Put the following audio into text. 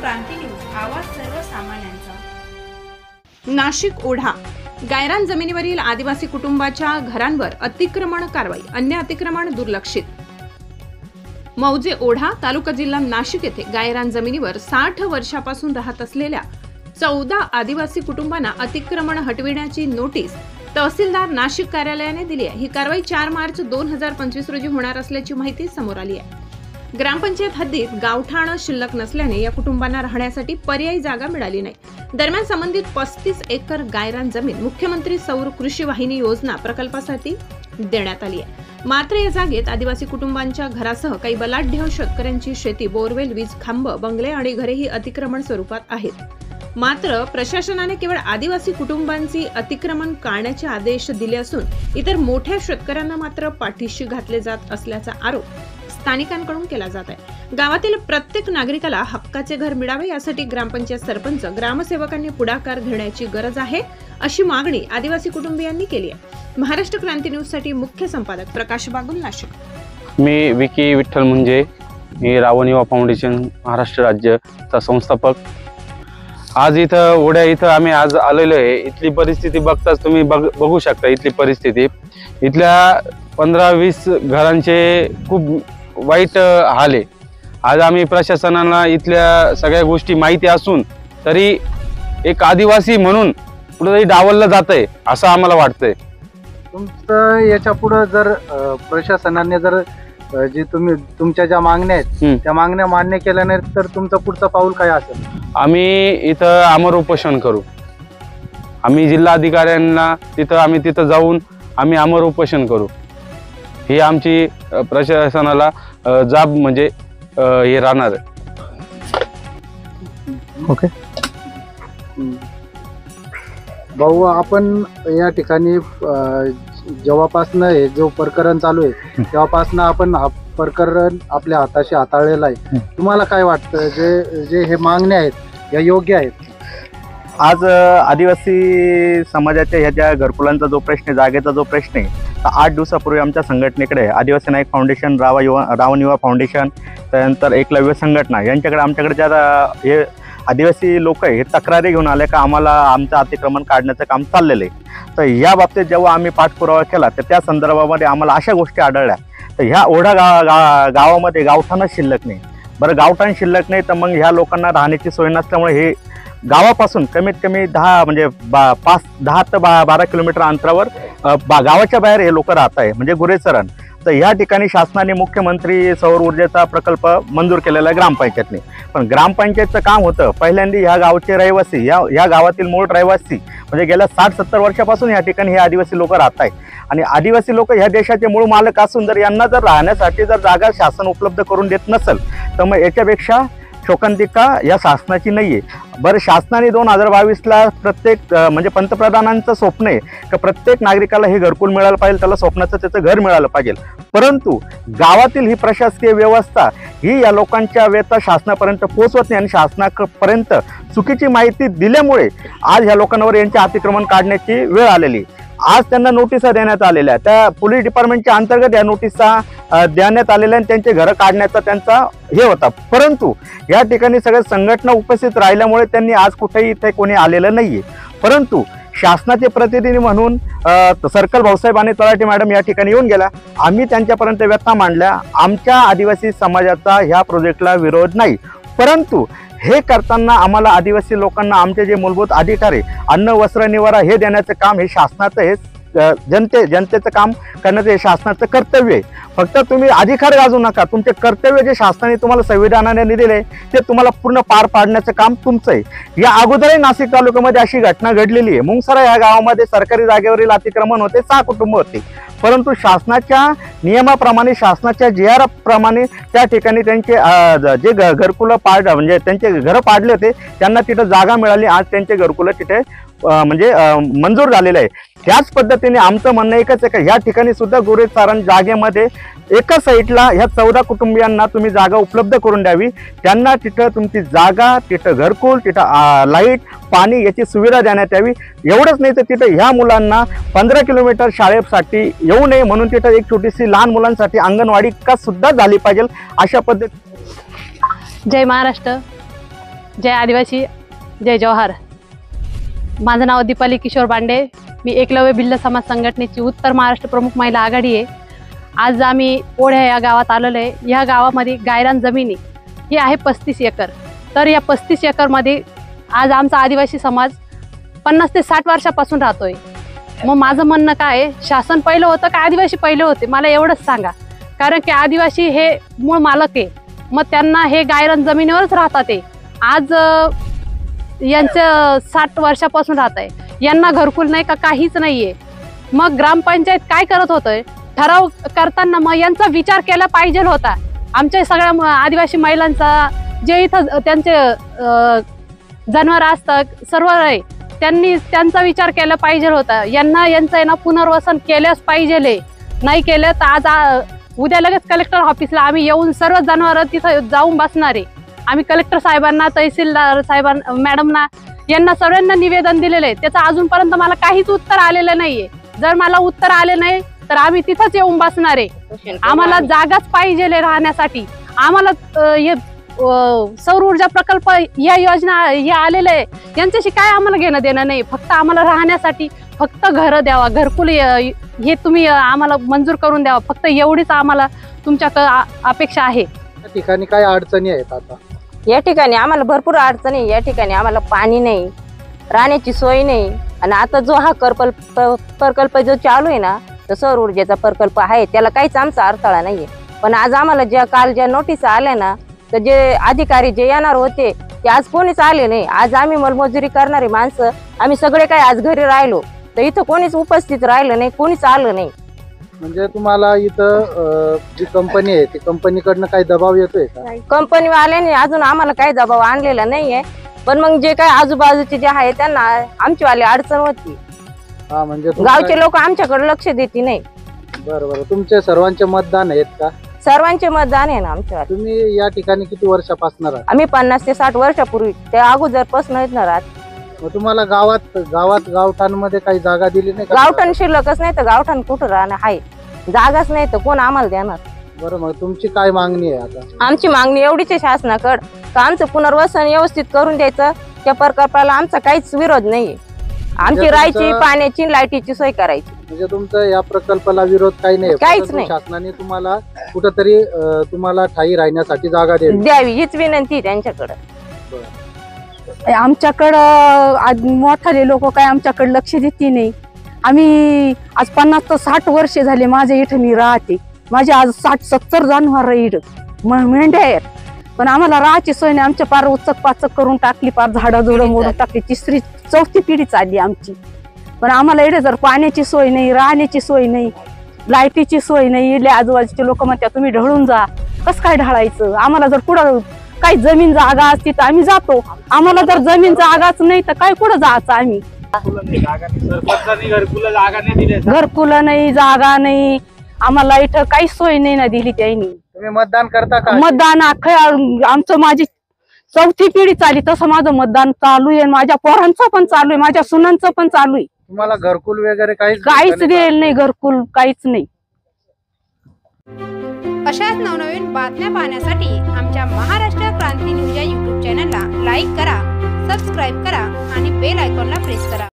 क्रांती news, आवाज सर्वसामान्यांचा। नाशिक ओढा गायरान जमिनीवरील आदिवासी कुटुंबाच्या घरांवर अतिक्रमण कारवाई, अन्य अतिक्रमण दुर्लक्षित। मौजे ओढा तालुका जिल्हा नाशिक येथे गायरान जमिनीवर 60 वर्षापासून राहत असलेल्या 14 आदिवासी कुटुंबांना अतिक्रमण हटविण्याची नोटीस तहसीलदार नाशिक कार्यालयाने दिली आहे। ही कारवाई 4 मार्च 2025 रोजी होणार असल्याची माहिती समोर आली आहे। ग्रामपंचायत हद्दीत गावठाण शिल्लक नसल्याने या कुटुंबांना राहण्यासाठी पर्यायी जागा मिळाली नाही। दरम्यान संबंधित 35 एकर गायरान जमीन मुख्यमंत्री सौर कृषी वाहिनी योजना प्रकल्पासाठी देण्यात आली आहे। मात्र या जागेत आदिवासी कुटुंबांच्या घरासह काही बलाढ्य शेतकऱ्यांची शेती, बोरवेल, वीज खांब, बंगले आणि घरेही अतिक्रमण स्वरूपात आहेत। मात्र प्रशासनाने केवळ आदिवासी कुटुंबांची अतिक्रमण टाळण्याचे आदेश दिले असून इतर मोठ्या शेतकऱ्यांना मात्र पाठीशी घातले जात असल्याचा आरोप स्थानिकांकडून केला जात आहे। गावातील प्रत्येक नागरिकाला हक्काचे घर मिळावे यासाठी ग्रामपंचायत सरपंच, ग्रामसेवकांनी पुढाकार घेण्याची गरज आहे, अशी मागणी आदिवासी कुटुंबियांनी केली आहे। महाराष्ट्र क्रांती न्यूज साठी मुख्य संपादक प्रकाश बागुल, नाशिक। मी विकी विठ्ठल मुंजे, मी रावण युवा फाउंडेशन महाराष्ट्र राज्यचा संस्थापक। आज इथं ओढ्या इथं आम्ही आज आलेलो आहे। इथली परिस्थिती बघताच तुम्ही बघू शकता। इथली परिस्थिती, इथल्या 15-20 घरांचे खूप वाईट हाल आहे। आज आम्ही प्रशासनाला इथल्या सगळ्या गोष्टी माहिती असून तरी एक आदिवासी म्हणून कुठेतरी डावललं जातंय असं आम्हाला वाटतंय। तुमचं याच्या पुढे जर प्रशासनाने जर जे तुमच्या ज्या मागण्या आहेत त्या मागण्या मान्य केल्या नाहीत तर तुमचं पुढचं पाऊल काय असेल? आम्ही इथं आमरण उपोषण करू। आम्ही जिल्हाधिकाऱ्यांना तिथं जाऊन आम्ही आमरण उपोषण करू। ही आमची प्रशासनाला जाब म्हणजे हे राहणार आहे। ओके भाऊ, आपण या ठिकाणी जेव्हापासनं हे जो प्रकरण चालू आहे तेव्हापासनं आपण हा प्रकरण आपल्या हाताशी हाताळलेला आहे। तुम्हाला काय वाटतं, जे हे मागण्या आहेत या योग्य आहेत? आज आदिवासी समाजाच्या ह्या ज्या घरकुलांचा जो प्रश्न आहे, जागेचा जो प्रश्न आहे, 8 दिवसापूर्वी आमच्या संघटनेकडे आदिवासी नायक फाउंडेशन, रावण युवा फाउंडेशन, त्यानंतर एकलव्य संघटना यांच्याकडे आमच्याकडे ज्या हे आदिवासी लोक आहे हे तक्रारी घेऊन आले का आम्हाला आमचं अतिक्रमण काढण्याचं काम चाललेलं आहे। तर या बाबतीत जेव्हा आम्ही पाठपुरावा केला तर त्या संदर्भामध्ये आम्हाला अशा गोष्टी आढळल्या। तर ह्या ओढा गावामध्ये गावठाणच शिल्लक नाही। बरं, गावठाण शिल्लक नाही तर मग ह्या लोकांना राहण्याची सोय नसल्यामुळे हे गावापासून कमीत कमी 10 ते 12 किलोमीटर अंतरावर गावाच्या बाहेर हे लोक राहत आहे, म्हणजे गुरेचरण। तर ह्या ठिकाणी शासनाने मुख्यमंत्री सौर ऊर्जेचा प्रकल्प मंजूर केलेला आहे ग्रामपंचायतने। पण ग्रामपंचायतचं काम होतं पहिल्यांदा ह्या गावचे रहिवासी, या गावातील मूळ रहिवासी म्हणजे गेल्या 60-70 वर्षापासून या ठिकाणी हे आदिवासी लोक राहत आहेत। आणि आदिवासी लोक ह्या देशाचे मूळ मालक असून जर यांना जर राहण्यासाठी जर जागा शासन उपलब्ध करून देत नसेल तर मग याच्यापेक्षा शोकांतिका या शासनाची नाहीये। बरं, शासनाने 2022ला प्रत्येक म्हणजे पंतप्रधानांचं स्वप्न आहे की प्रत्येक नागरिकाला हे घरकुल मिळालं पाहिजे, त्याला स्वप्नाचं त्याचं घर मिळालं पाहिजे। परंतु गावातील ही प्रशासकीय व्यवस्था ही या लोकांच्या व्यथा शासनापर्यंत पोहोचवत नाही आणि शासनापर्यंत चुकीची माहिती दिल्यामुळे आज ह्या लोकांवर यांचे अतिक्रमण काढण्याची वेळ आलेली। आज त्यांना नोटिसा देण्यात आलेल्या, त्या पोलीस डिपार्टमेंटच्या अंतर्गत या नोटिसा देण्यात आलेल्या आणि त्यांचे घरं काढण्याचा त्यांचा हे होता। परंतु या ठिकाणी सगळ्या संघटना उपस्थित राहिल्यामुळे त्यांनी आज कुठेही इथे कोणी आलेलं नाहीये। परंतु शासनाचे प्रतिनिधी म्हणून सर्कल भाऊसाहेब आणि तलाठी मॅडम या ठिकाणी येऊन गेला। आम्ही त्यांच्यापर्यंत व्यथा मांडल्या। आमच्या आदिवासी समाजाचा ह्या प्रोजेक्टला विरोध नाही, परंतु हे करताना आम्हाला आदिवासी लोकांना आमचे जे मूलभूत अधिकार आहे, अन्न, वस्त्र, निवारा हे देण्याचं काम हे शासनाचं, हे जनतेचं काम करण्याचं हे शासनाचं कर्तव्य आहे। फक्त तुम्ही अधिकार गाजू नका, तुमचे कर्तव्य जे शासनाने तुम्हाला संविधानाने दिलेले ते तुम्हाला पूर्ण पार पाडण्याचं काम तुमचं आहे। या अगोदरही नाशिक तालुक्यामध्ये अशी घटना घडलेली आहे। मुंगसरा या गावामध्ये सरकारी जागेवरील अतिक्रमण होते, 6 कुटुंब होते, परंतु शासनाच्या नियमाप्रमाणे, शासनाच्या GR प्रमाणे त्या ठिकाणी त्यांचे जे घरकुलं म्हणजे त्यांचे घरं पाडले होते त्यांना तिथं जागा मिळाली। आज त्यांचे घरकुलं तिथे म्हणजे मंजूर झालेलं आहे। त्याच पद्धतीने आमचं म्हणणं एकच आहे की या ठिकाणी सुद्धा गुरेचारण जागेमध्ये एका साईडला ह्या 14 कुटुंबियांना तुम्ही जागा उपलब्ध करून द्यावी। त्यांना तिथं तुमची जागा, तिथं घरकुल, तिथं लाईट, पाणी याची सुविधा देण्यात यावी। एवढंच नाही तर तिथं ह्या मुलांना 15 किलोमीटर शाळेसाठी येऊ नये म्हणून तिथं एक छोटीशी लहान मुलांसाठी अंगणवाडी का सुद्धा झाली पाहिजे अशा पद्धती। जय महाराष्ट्र। जय आदिवासी, जय जवाहर. माझं नाव दीपाली किशोर बांडे. मी एकलव्य भिल्ल समाज संघटनेची उत्तर महाराष्ट्र प्रमुख महिला आघाडी आहे. आज आम्ही ओढ्या या गावात आलेलो आहे. या गावामध्ये गायरान जमिनी ही आहे 35 एकर. तर या 35 एकरमध्ये आज आमचा आदिवासी समाज 50 ते 60 वर्षापासून राहतोय. मग माझं म्हणणं काय आहे, शासन पहिलं होतं का आदिवासी पहिले होते, मला एवढंच सांगा. कारण की आदिवासी हे मूळ मालक आहे, मग त्यांना हे गायरान जमिनीवरच राहतात. ते आज यांचं 60 वर्षापासून राहत आहे. यांना घरकुल नाही का काहीच नाहीये. मग ग्रामपंचायत काय करत होतंय, ठराव करताना मग यांचा विचार केला पाहिजे होता. आमच्या सगळ्या आदिवासी महिलांचा जे इथं त्यांचे जनावर असतात सर्व आहे, त्यांनी त्यांचा विचार केला पाहिजे होता. यांचं आहे ना पुनर्वसन केल्याच पाहिजे. नाही केलं तर आज उद्या लगेच कलेक्टर ऑफिसला आम्ही येऊन सर्व जनावर तिथं जाऊन बसणार आहे. आम्ही कलेक्टर साहेबांना, तहसीलदार साहेबांना, मॅडमना यांना सगळ्यांना निवेदन दिलेलं आहे. त्याचं अजूनपर्यंत मला काहीच उत्तर आलेलं नाहीये. जर मला उत्तर आले नाही तर आम्ही तिथंच येऊन बसणार आहे. आम्हाला जागाच पाहिजे राहण्यासाठी. आम्हाला हे सौर ऊर्जा प्रकल्प या योजना हे आलेले आहे, यांच्याशी काय आम्हाला घेणं देणं नाही. फक्त आम्हाला राहण्यासाठी फक्त घरं द्यावा, घरकुल हे तुम्ही आम्हाला मंजूर करून द्यावा. फक्त एवढीच आम्हाला तुमच्याकडे अपेक्षा आहे. या ठिकाणी काय अडचणी आहेत आता? या ठिकाणी आम्हाला भरपूर अडचणी. या ठिकाणी आम्हाला पाणी नाही, राहण्याची सोय नाही. आणि आता जो हा प्रकल्प जो चालू आहे ना, तो सौर ऊर्जेचा प्रकल्प आहे, त्याला काहीच आमचा अडथळा नाहीये. पण आज आम्हाला ज्या नोटीस आल्या ना, तर जे अधिकारी जे येणार होते ते आज कोणीच आले नाही. आज आम्ही मोलमजुरी करणारी माणसं आम्ही सगळे काय आज घरी राहिलो, तर इथं कोणीच उपस्थित राहिलं नाही, कोणीच आलं नाही. म्हणजे तुम्हाला इथं जी कंपनी आहे ती कंपनीकडनं काही दबाव येतोय का? कंपनीवाल्याने अजून आम्हाला काही दबाव आणलेला नाहीये. पण मग जे काय आजूबाजूचे जे आहे त्यांना आमची वाली अडचण होती. हा, म्हणजे गावचे लोक आमच्याकडे लक्ष देते नाही. बरोबर. तुमचे सर्वांचे मतदान आहेत का? सर्वांचे मतदान आहे ना आमच्यावर. तुम्ही या ठिकाणी किती वर्षापासून राहता? आम्ही 50 ते 60 वर्षापूर्वी ते अगोदरपासून आहेत ना राहत. मग तुम्हाला गावठाणमध्ये काही जागा दिली नाही का? गावठाण शिल्लकच नाही तर गावठाण कुठं राहणं आहे, जागाच नाही तर कोण आम्हाला देणार. बरं, मग तुमची काय मागणी आहे आता? आमची मागणी एवढीच आहे शासनाकडे का आमचं पुनर्वसन व्यवस्थित करून द्यायचं. त्या प्रकल्पाला आमचा काहीच विरोध नाहीये. आमची राहायची, पाण्याची, लाईटीची सोय करायची. म्हणजे तुमचं या प्रकल्पाला विरोध काही नाही? काहीच नाही. शासनाने तुम्हाला कुठंतरी तुम्हाला ठाई राहण्यासाठी जागा द्यावी हीच विनंती त्यांच्याकडे. आमच्याकडं मोठाले लोक काय आमच्याकडे लक्ष देते नाही. आम्ही आज 50 ते 60 वर्षे झाले माझ्या इथं मी राहते. माझे आज 60-70 जनावर इथं मेंढ्या आहेत. पण आम्हाला राहायची सोय नाही. आमच्या पार उचक पाचक करून टाकली, पार झाडं झुडं मोडून टाकली. 3री-4थी पिढी चालली आमची. पण आम्हाला इथे जर पाण्याची सोय नाही, राहण्याची सोय नाही, लाईटीची सोय नाही. इथले आजूबाजूचे लोक म्हणतात तुम्ही ढळून जा. कसं काय ढळायचं? आम्हाला जर कुठं काही जमीन जागा असती तर आम्ही जातो. आम्हाला जर जमीन जागाच नाही तर काय कुठं जायचं आम्ही? घरकुल नाही, जागा नाही. आम्हाला इथं काही सोय नाही ना दिली त्यांनी. तुम्ही मतदान करता का? मतदान आमचं माझी 4थी पिढी चालली तसं माझं मतदान चालू आहे. माझ्या पोरांचं पण चालू आहे, माझ्या सुनांचं पण चालू आहे. तुम्हाला घरकुल वगैरे काहीच देईल नाही, घरकुल काहीच नाही. अशाच नवनवीन बातम्या पाहण्यासाठी आमच्या महाराष्ट्र क्रांती न्यूज या YouTube चॅनलला लाईक करा, सबस्क्राईब करा आणि बेल आयकॉनला प्रेस करा.